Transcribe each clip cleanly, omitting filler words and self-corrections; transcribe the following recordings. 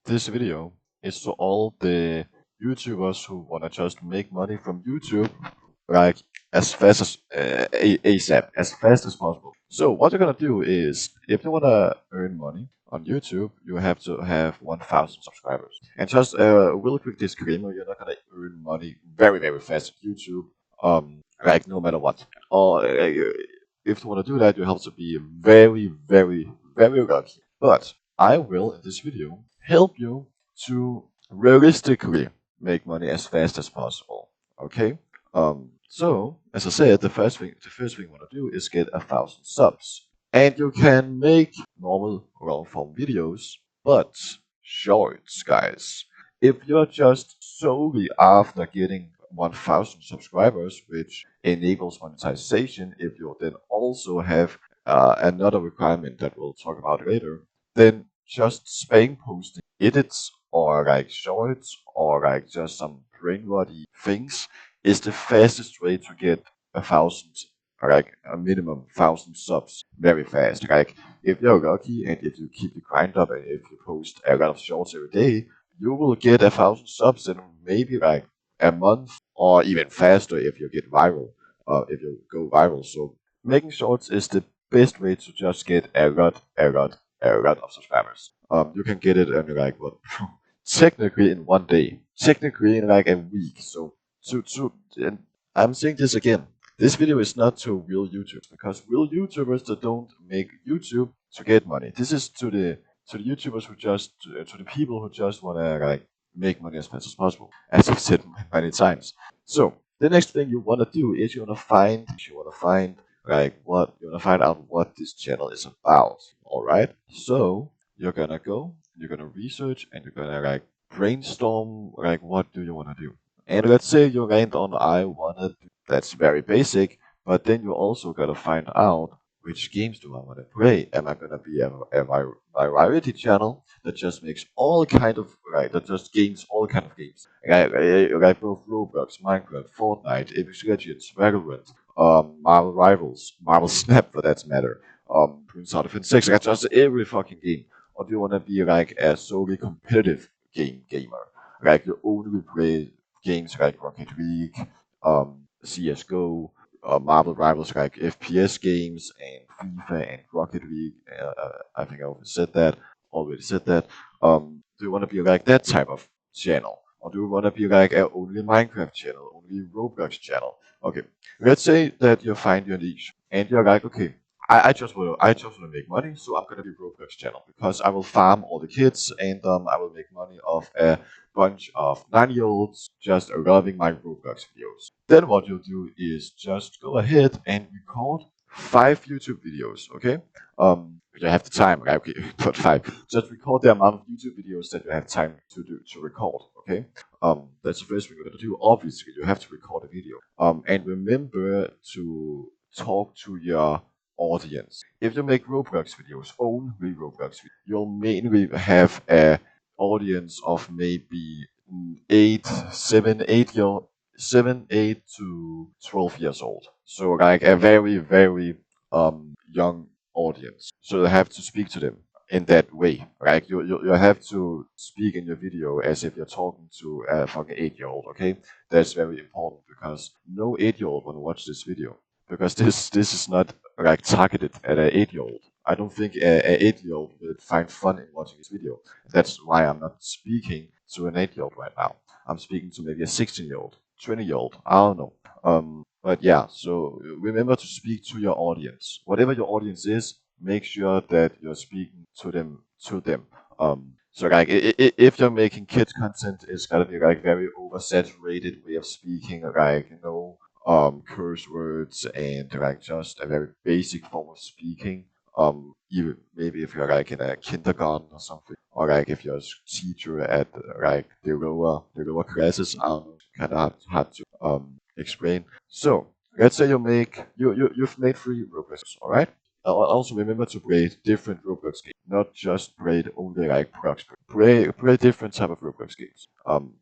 This video is to all the YouTubers who wanna just make money from YouTube, like as fast as ASAP, as fast as possible. So what you're gonna do is, if you wanna earn money on YouTube, you have to have 1,000 subscribers. And just a real quick disclaimer: you're not gonna earn money very fast on YouTube, like no matter what. Or if you wanna do that, you have to be very lucky. But I will, in this video, help you to realistically make money as fast as possible. Okay? So as I said, the first thing you want to do is get 1,000 subs. And you can make normal long form videos, but shorts, guys. If you're just solely after getting 1,000 subscribers, which enables monetization, if you then also have another requirement that we'll talk about later, then just spam posting edits or like shorts or like just some brainworthy things is the fastest way to get 1,000, like a minimum 1,000 subs very fast. Like if you're lucky and if you keep the grind up and if you post a lot of shorts every day, you will get 1,000 subs in maybe like a month or even faster if you get viral. If you go viral. So making shorts is the best way to just get a lot of subscribers. You can get it in like what technically in one day, technically in like a week. So and I'm saying this again. This video is not to real YouTubers because real YouTubers that don't make YouTube to get money. This is to the YouTubers who just to the people who just wanna like make money as fast as possible, as I've said many times. So the next thing you wanna do is you wanna find out what this channel is about. Alright? So you're gonna research and you're gonna like brainstorm like what do you wanna do. And let's say you land on I wanna do, that's very basic, but then you also gotta find out which games do I wanna play. Am I gonna be a variety channel that just makes all kind of that just games all kind of games, like both Roblox, Minecraft, Fortnite, Apex Legends, Valorant, Marvel Rivals, Marvel Snap for that matter, Prince of Defense 6, like just every fucking game? Or do you wanna be like a solely competitive gamer? Like you only play games like Rocket League, CS:GO, Marvel Rivals like FPS games, and FIFA and Rocket League. I think I already said that. Do you want to be like that type of channel? Or do you want to be like a only Minecraft channel, only Roblox channel? Okay, let's say that you find your niche and you're like, okay, I just want to make money, so I'm gonna be Roblox channel because I will farm all the kids and I will make money off a bunch of 9-year-olds just loving my Roblox videos. Then what you'll do is just go ahead and record 5 YouTube videos, okay? You have the time, right? Okay, but 5. Just record the amount of YouTube videos that you have time to record, okay? That's the first thing you're gonna do. Obviously, you have to record a video. And remember to talk to your audience. If you make Roblox videos, only Roblox videos, you'll mainly have a audience of maybe 8 to 12 years old. So like a very young audience. So you have to speak to them in that way. Like you have to speak in your video as if you're talking to a fucking 8-year-old, okay? That's very important because no 8-year-old wanna watch this video. Because this is not like targeted at an 8-year-old. I don't think a 8-year-old will find fun in watching this video. That's why I'm not speaking to an 8-year-old right now. I'm speaking to maybe a 16-year-old, 20-year-old. I don't know. But yeah, so remember to speak to your audience. Whatever your audience is, make sure that you're speaking to them. So like if you're making kids content, it's gotta be like very oversaturated way of speaking, like curse words and like just a very basic form of speaking. Even maybe if you're like in a kindergarten or something, or like if you're a teacher at like the lower classes, kind of hard to explain. So let's say you've made 3 Roblox, all right? Also remember to play different Roblox games, not just play only like Roblox. Play different type of Roblox games.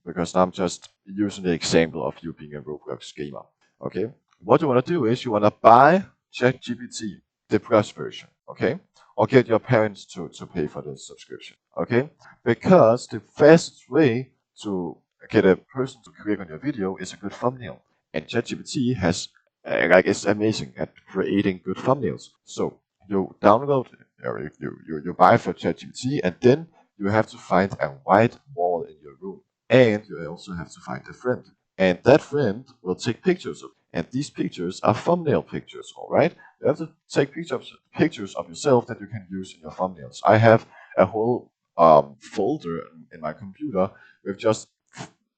Because I'm just using the example of you being a Roblox gamer. Okay, what you want to do is you want to buy ChatGPT, the Plus version, okay? or get your parents to pay for the subscription. Okay, because the fastest way to get a person to click on your video is a good thumbnail, and ChatGPT has it's amazing at creating good thumbnails. So you download, you buy for ChatGPT, and then you have to find a white wall in your room, and you also have to find a friend, and that friend will take pictures of, and these pictures are thumbnail pictures. All right, you have to take pictures of yourself that you can use in your thumbnails. I have a whole folder in my computer with just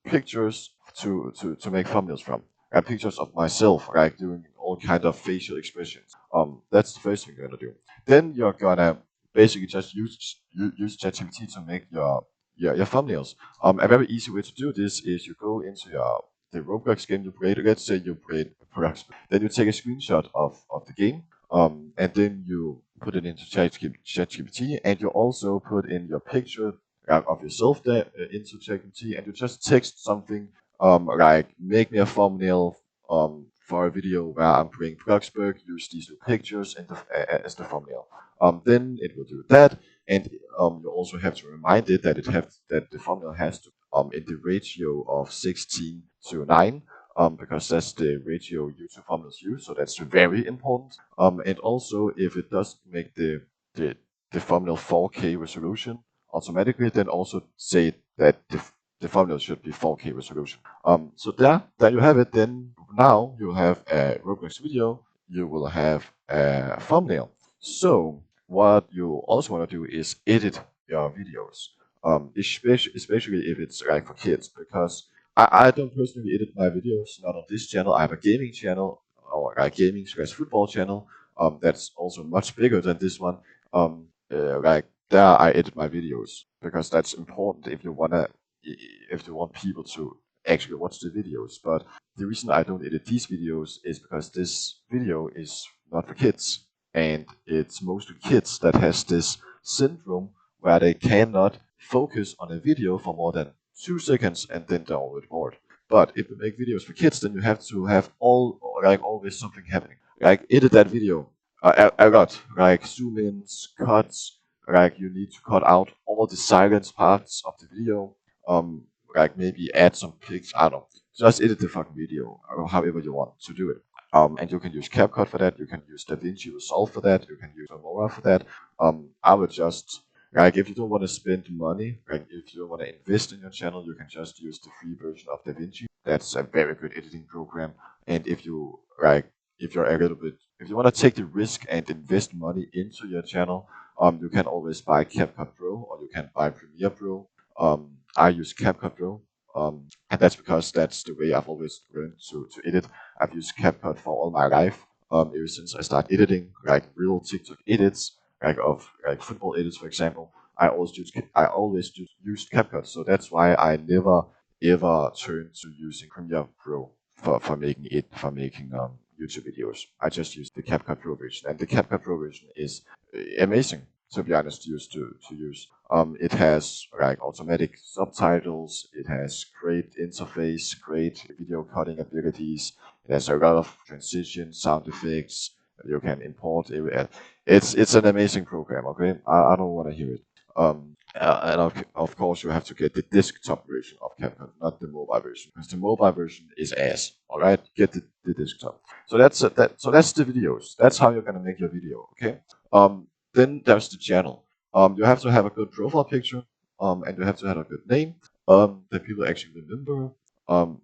pictures to make thumbnails from. Pictures of myself, like doing all kind of facial expressions. That's the first thing you're gonna do. Then you're gonna basically just use ChatGPT to make your thumbnails. A very easy way to do this is you go into the Roblox game you played. Let's say you played Roblox. Then you take a screenshot of the game, and then you put it into ChatGPT, and you also put in your picture of yourself there into ChatGPT, and you just text something like make me a thumbnail for a video where I'm playing Bloxburg, use these two pictures and as the thumbnail. Then it will do that, and you also have to remind it that that the thumbnail has to in the ratio of 16:9. Because that's the ratio YouTube thumbnails use, so that's very important. And also, if it doesn't make the thumbnail 4K resolution automatically, then also say that the thumbnail should be 4K resolution. So there you have it. Then now you have a Roblox video, you will have a thumbnail. So what you also want to do is edit your videos, especially if it's like for kids, because I don't personally edit my videos, not on this channel. I have a gaming channel, or a gaming/football channel, that's also much bigger than this one. Like there I edit my videos because that's important if you want people to actually watch the videos. But the reason I don't edit these videos is because this video is not for kids, and it's mostly kids that has this syndrome where they cannot focus on a video for more than 2 seconds and then they're already bored. But if you make videos for kids, then you have to have always something happening. Like edit that video a lot, like zoom ins, cuts, like you need to cut out all the silence parts of the video. Um, like maybe add some pics. I don't know. Just edit the fucking video, or however you want to do it. And you can use CapCut for that. You can use DaVinci Resolve for that. You can use Aurora for that. I would just like if you don't want to spend money, like if you don't want to invest in your channel, you can just use the free version of DaVinci. That's a very good editing program. And if you like, if you're a little bit, if you want to take the risk and invest money into your channel, you can always buy CapCut Pro or you can buy Premiere Pro. I use CapCut Pro, and that's because that's the way I've always learned to edit. I've used CapCut for all my life, ever since I started editing, like real TikTok edits, like of like football edits, for example. I always used CapCut, so that's why I never ever turned to using Premiere Pro for making YouTube videos. I just use the CapCut Pro version, and the CapCut Pro version is amazing, to be honest, to use. It has like automatic subtitles. It has great interface, great video cutting abilities. It has a lot of transition sound effects. You can import it. It's an amazing program. Okay, I don't want to hear it. And of course you have to get the desktop version of CapCut, not the mobile version, because the mobile version is ass. All right, get the desktop. So that's that's the videos. That's how you're gonna make your video. Okay. Then there's the channel. You have to have a good profile picture. And you have to have a good name. That people actually remember.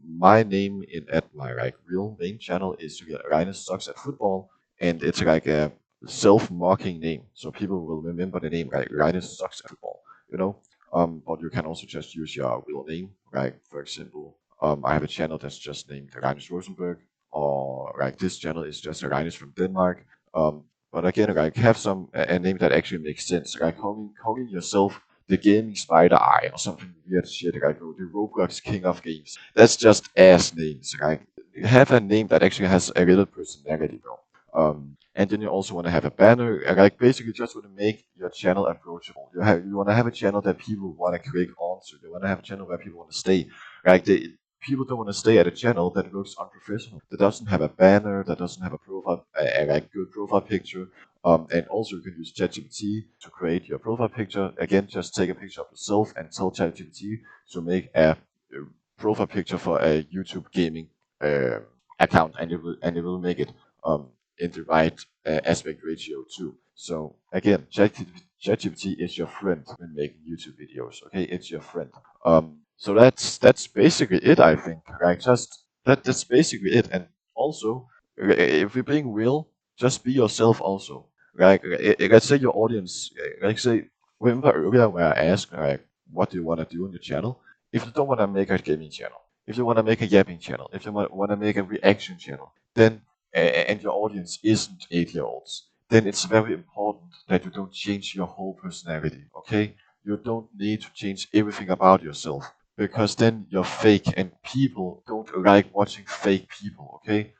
My name at my like real name channel is Reines Sucks at Football, and it's like a self-mocking name, so people will remember the name like Reines Sucks at Football. You know. But you can also just use your real name. Like for example, I have a channel that's just named Reines Rosenberg, or like this channel is just Reines from Denmark. But again, like have a name that actually makes sense. Like calling yourself the Gaming Spider Eye or something weird shit, like the Roblox King of Games. That's just ass names. Like have a name that actually has a little personality, bro. And then you also want to have a banner, like basically just want to make your channel approachable. You want to have a channel that people want to click onto. You want to have a channel where people want to stay. Like people don't want to stay at a channel that looks unprofessional, that doesn't have a banner, that doesn't have a profile, a like good profile picture. And also you can use ChatGPT to create your profile picture. Again, just take a picture of yourself and tell ChatGPT to make a profile picture for a YouTube gaming account, and it will make it in the right aspect ratio too. So again, ChatGPT is your friend when making YouTube videos. Okay, it's your friend. So that's basically it. I think. Right? Just that's basically it. And also, if you're being real, just be yourself. Also, like let's say your audience, like say, remember earlier where I asked like, what do you want to do on your channel? If you don't want to make a gaming channel, if you want to make a yapping channel, if you want to make a reaction channel, then and your audience isn't 8-year-olds, then it's very important that you don't change your whole personality. Okay, you don't need to change everything about yourself because then you're fake and people don't like watching fake people. Okay,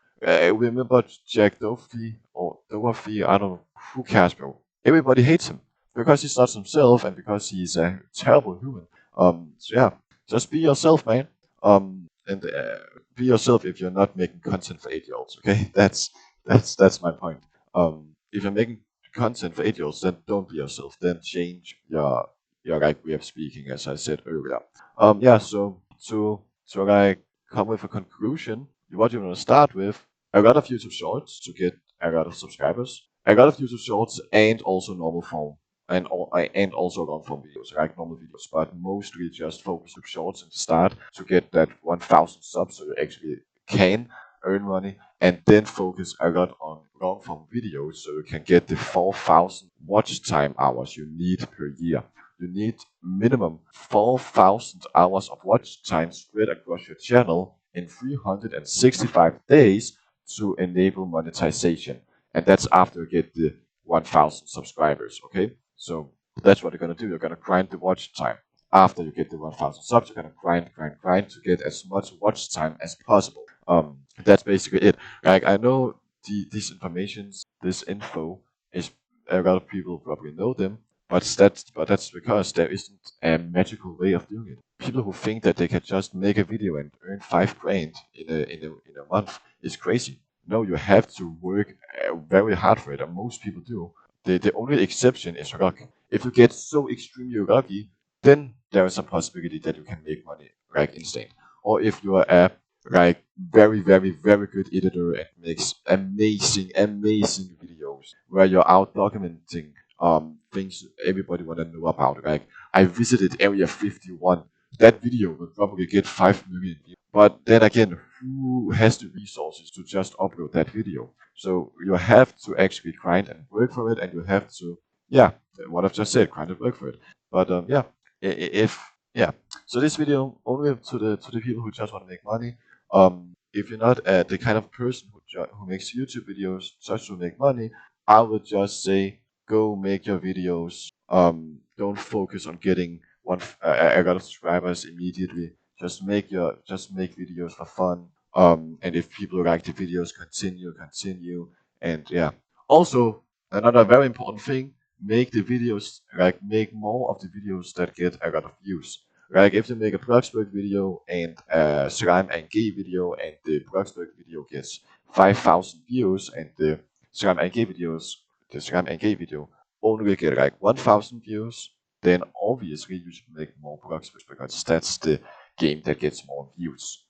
remember Jack Doherty or Doherty? I don't know, who cares, bro. Everybody hates him because he's not himself and because he's a terrible human. So yeah, just be yourself, man. And be yourself if you're not making content for 8-year-olds. Okay, that's my point. If you're making content for 8-year-olds, then don't be yourself. Then change your like way of speaking, as I said earlier. Yeah. So to like come with a conclusion, what you want to start with a lot of YouTube Shorts to get a lot of subscribers, a lot of YouTube Shorts, and also normal form and also long form videos, like normal videos, but mostly just focus on shorts and start to get that 1,000 subs so you actually can earn money, and then focus a lot on long form videos so you can get the 4,000 watch time hours you need per year. You need minimum 4,000 hours of watch time spread across your channel in 365 days to enable monetization. And that's after you get the 1,000 subscribers, okay? So that's what you're gonna do. You're gonna grind the watch time. After you get the 1,000 subs, you're gonna grind to get as much watch time as possible. That's basically it. Like I know this info is a lot of people probably know them, but that's because there isn't a magical way of doing it. People who think that they can just make a video and earn 5 grand in a month is crazy. No, you have to work very hard for it, and most people do. The only exception is luck. If you get so extremely lucky, then there is a possibility that you can make money like instant. Or if you are a like very good editor and makes amazing videos where you're out documenting things everybody wanna know about. Like I visited Area 51. That video will probably get 5 million views. But then again, who has the resources to just upload that video? So you have to actually grind and work for it, and you have to, yeah, what I've just said, grind and work for it. But yeah, if yeah, so this video only to the people who just want to make money. If you're not the kind of person who makes YouTube videos just to make money, I would just say go make your videos. Don't focus on getting a lot of subscribers immediately. Just make videos for fun. And if people like the videos, continue, and yeah. Also, another very important thing: make the videos make more of the videos that get a lot of views. Like if you make a Bloxburg video and a Slime and Gay video, and the Bloxburg video gets 5,000 views, and the Slime and Gay video only get like 1,000 views, then obviously you should make more Bloxburg because that's the game that gets more views.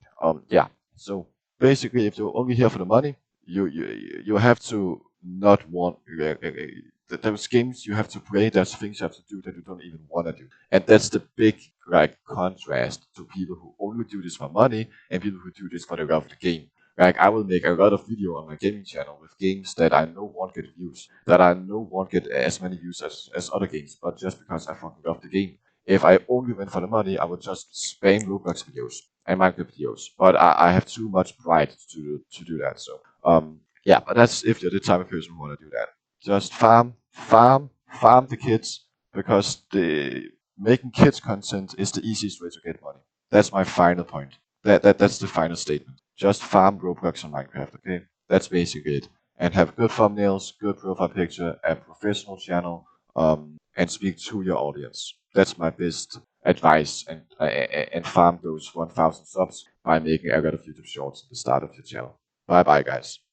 Yeah. So basically, if you're only here for the money, you have to not want those games you have to play. There's things you have to do that you don't even want to do, and that's the big like contrast to people who only do this for money and people who do this for the love of the game. Like I will make a lot of video on my gaming channel with games that I know won't get views, that I know won't get as many views as other games, but just because I fucking love the game. If I only went for the money, I would just spam Roblox videos and Minecraft videos. But I have too much pride to do that. So yeah, but that's if you're the type of person who want to do that. Just farm the kids because the making kids content is the easiest way to get money. That's my final point. That's the final statement. Just farm Roblox and Minecraft, okay? That's basically it. And have good thumbnails, good profile picture, a professional channel, and speak to your audience. That's my best advice. And farm those 1,000 subs by making a lot of YouTube shorts at the start of your channel. Bye bye, guys.